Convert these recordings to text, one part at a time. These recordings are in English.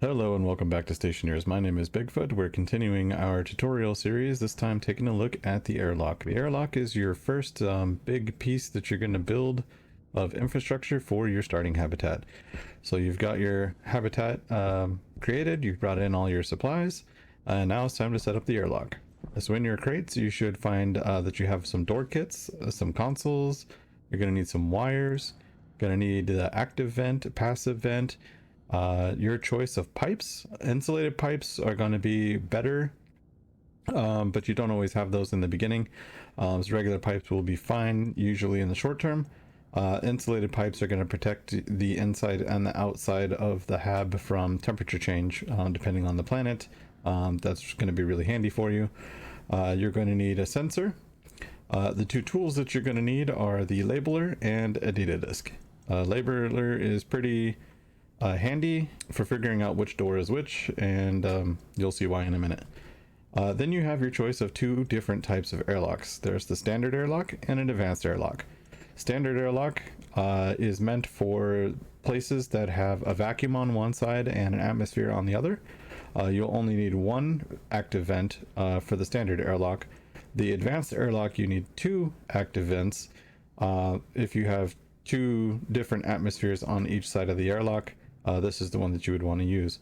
Hello and welcome back to Stationers. My name is Bigfoot. We're continuing our tutorial series, this time taking a look at the airlock. The airlock is your first big piece that you're going to build of infrastructure for your starting habitat. So you've got your habitat created, you've brought in all your supplies, and now it's time to set up the airlock. So in your crates you should find that you have some door kits, some consoles, you're going to need some wires, going to need the active vent, passive vent, your choice of pipes. Insulated pipes are going to be better, but you don't always have those in the beginning. So regular pipes will be fine usually in the short term. Insulated pipes are going to protect the inside and the outside of the hab from temperature change, depending on the planet. That's going to be really handy for you. You're going to need a sensor. The two tools that you're going to need are the labeler and a data disk. Labeler is pretty handy for figuring out which door is which, and you'll see why in a minute. Then you have your choice of two different types of airlocks. There's the standard airlock and an advanced airlock. Standard airlock is meant for places that have a vacuum on one side and an atmosphere on the other. You'll only need one active vent for the standard airlock. The advanced airlock, you need two active vents if you have two different atmospheres on each side of the airlock. This is the one that you would want to use.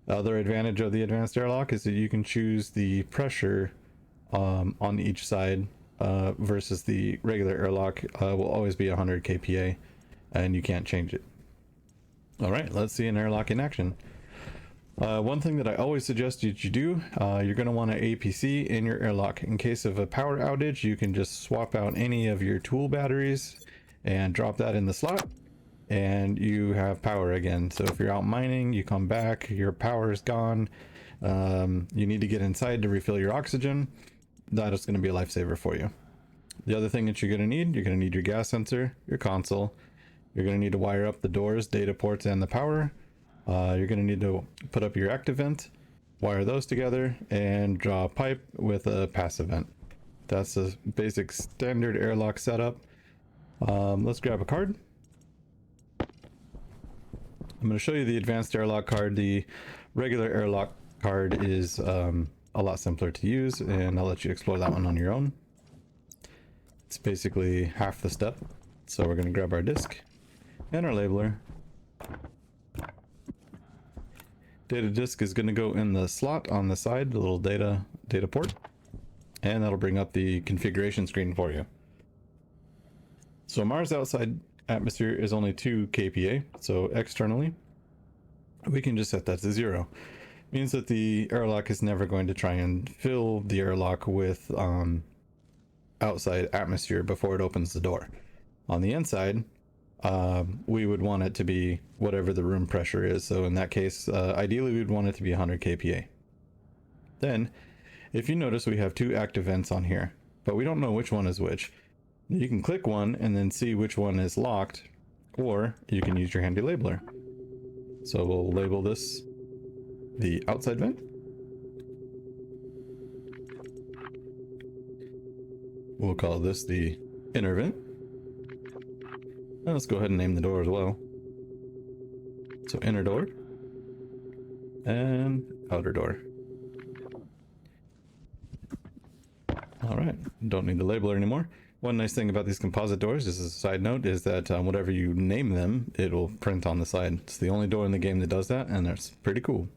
The other advantage of the advanced airlock is that you can choose the pressure on each side versus the regular airlock will always be 100 kPa and you can't change it. All right, let's see an airlock in action. One thing that I always suggest that you do, you're going to want an APC in your airlock. In case of a power outage, you can just swap out any of your tool batteries and drop that in the slot, and you have power again. So if you're out mining, you come back, your power is gone, you need to get inside to refill your oxygen, that is going to be a lifesaver for you. The other thing that you're going to need your gas sensor, your console. You're going to need to wire up the doors, data ports, and the power. You're going to need to put up your active vent, wire those together, and draw a pipe with a passive vent. That's the basic standard airlock setup. Let's grab a card. I'm going to show you the advanced airlock card. The regular airlock card is a lot simpler to use, and I'll let you explore that one on your own. It's basically half the step. So we're going to grab our disc and our labeler. Data disk is going to go in the slot on the side, the little data port, and that'll bring up the configuration screen for you. So Mars outside atmosphere is only 2 kPa, so externally we can just set that to 0. Means that the airlock is never going to try and fill the airlock with outside atmosphere before it opens the door. On the inside, we would want it to be whatever the room pressure is. So in that case, ideally we'd want it to be 100 kPa. Then, if you notice, we have two active vents on here, but we don't know which one is which. You can click one and then see which one is locked, or you can use your handy labeler. So we'll label this the outside vent. We'll call this the inner vent. And let's go ahead and name the door as well. So inner door and outer door. All right, don't need the labeler anymore. One nice thing about these composite doors, just as a side note, is that whatever you name them, it'll print on the side. It's the only door in the game that does that, and that's pretty cool.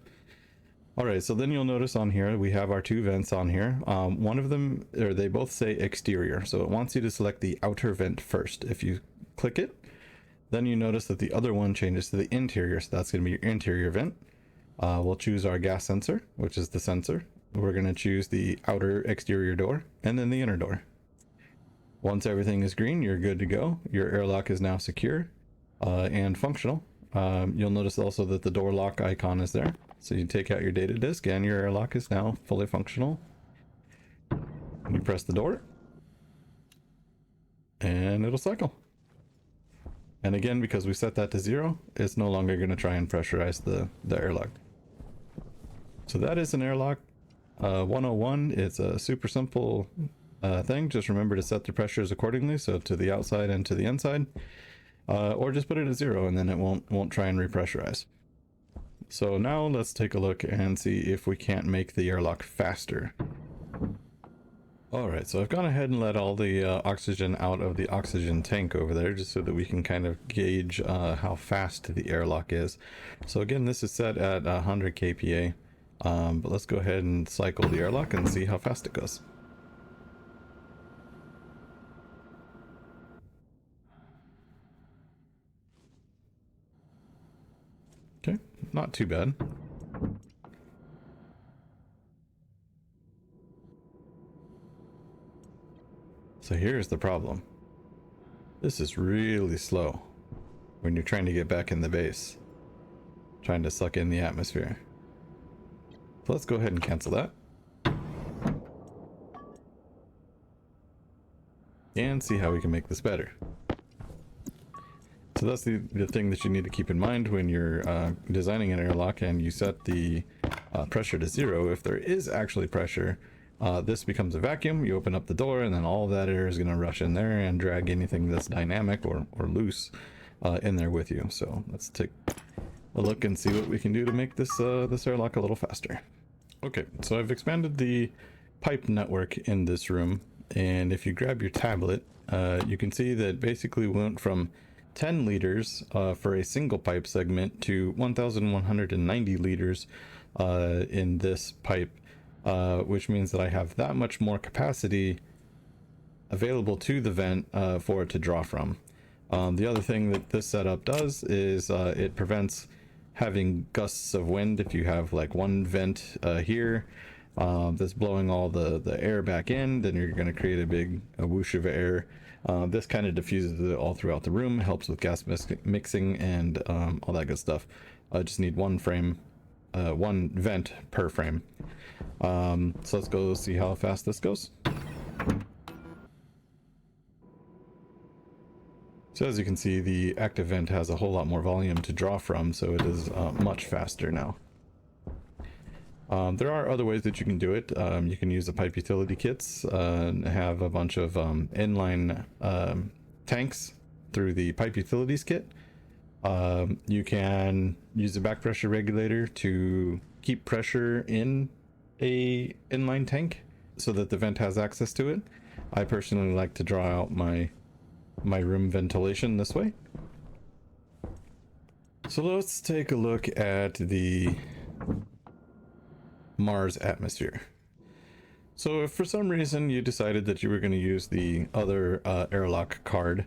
All right, so then you'll notice on here we have our two vents on here. One of them, or they both say exterior, so it wants you to select the outer vent first. If you click it, then you notice that the other one changes to the interior, so that's going to be your interior vent. We'll choose our gas sensor, which is the sensor. We're going to choose the outer exterior door and then the inner door. Once everything is green, you're good to go. Your airlock is now secure and functional. You'll notice also that the door lock icon is there. So you take out your data disk and your airlock is now fully functional. You press the door and it'll cycle. And again, because we set that to 0, it's no longer going to try and pressurize the airlock. So that is an airlock 101. It's a super simple thing. Just remember to set the pressures accordingly, so to the outside and to the inside, or just put it at 0 and then it won't try and repressurize. So now let's take a look and see if we can't make the airlock faster. Alright, so I've gone ahead and let all the oxygen out of the oxygen tank over there, just so that we can kind of gauge how fast the airlock is. So again, this is set at 100 kPa, but let's go ahead and cycle the airlock and see how fast it goes. Okay, not too bad. So here's the problem. This is really slow when you're trying to get back in the base, trying to suck in the atmosphere. So let's go ahead and cancel that. And see how we can make this better. So that's the thing that you need to keep in mind when you're designing an airlock and you set the pressure to 0. If there is actually pressure, this becomes a vacuum. You open up the door and then all of that air is going to rush in there and drag anything that's dynamic or loose in there with you. So let's take a look and see what we can do to make this this airlock a little faster. Okay, so I've expanded the pipe network in this room, and if you grab your tablet, you can see that basically we went from 10 liters for a single pipe segment to 1,190 liters in this pipe, which means that I have that much more capacity available to the vent for it to draw from. The other thing that this setup does is it prevents having gusts of wind. If you have like one vent here that's blowing all the air back in, then you're going to create a whoosh of air. This kind of diffuses it all throughout the room, helps with gas mixing and all that good stuff. I just need one vent per frame. So let's go see how fast this goes. So as you can see, the active vent has a whole lot more volume to draw from, so it is much faster now. There are other ways that you can do it. You can use the pipe utility kits and have a bunch of inline tanks through the pipe utilities kit. You can use a back pressure regulator to keep pressure in a inline tank so that the vent has access to it. I personally like to draw out my room ventilation this way. So let's take a look at the Mars atmosphere. So if for some reason you decided that you were going to use the other airlock card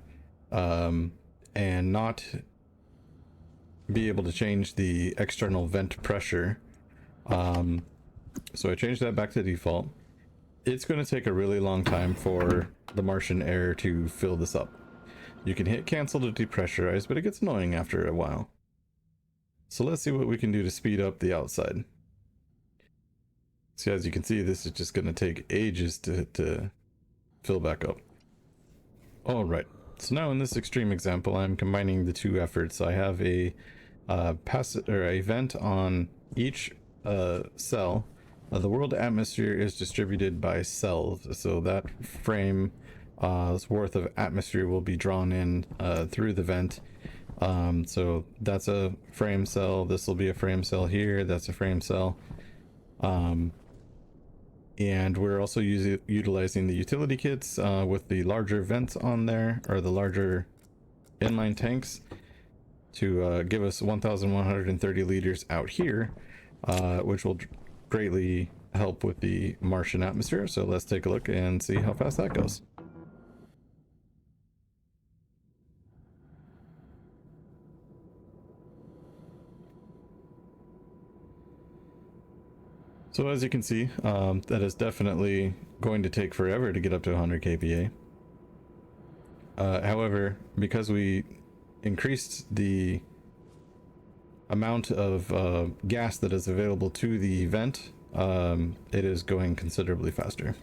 and not be able to change the external vent pressure, so I changed that back to default. It's going to take a really long time for the Martian air to fill this up. You can hit cancel to depressurize, but it gets annoying after a while. So let's see what we can do to speed up the outside. So as you can see, this is just going to take ages to fill back up. All right, so now in this extreme example, I'm combining the two efforts. I have a vent on each cell. The world atmosphere is distributed by cells, so that frame worth of atmosphere will be drawn in through the vent. So that's a frame cell. This will be a frame cell here. That's a frame cell. And we're also utilizing the utility kits with the larger vents on there, or the larger inline tanks, to give us 1,130 liters out here, which will greatly help with the Martian atmosphere. So let's take a look and see how fast that goes. So as you can see, that is definitely going to take forever to get up to 100 kPa. However, because we increased the amount of gas that is available to the vent, it is going considerably faster.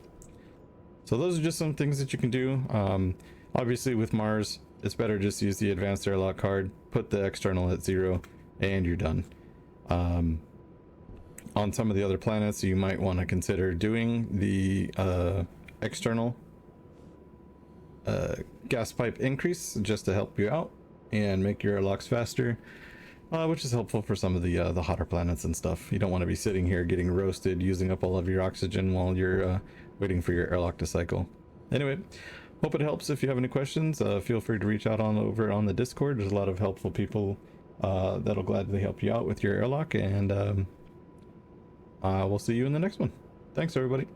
So those are just some things that you can do. Obviously with Mars, it's better just use the advanced airlock card, put the external at 0, and you're done. On some of the other planets, you might want to consider doing the external gas pipe increase just to help you out and make your airlocks faster. which is helpful for some of the hotter planets and stuff. You don't want to be sitting here getting roasted, using up all of your oxygen while you're waiting for your airlock to cycle. Anyway, hope it helps. If you have any questions, feel free to reach out over on the Discord. There's a lot of helpful people that'll gladly help you out with your airlock, and we'll see you in the next one. Thanks, everybody.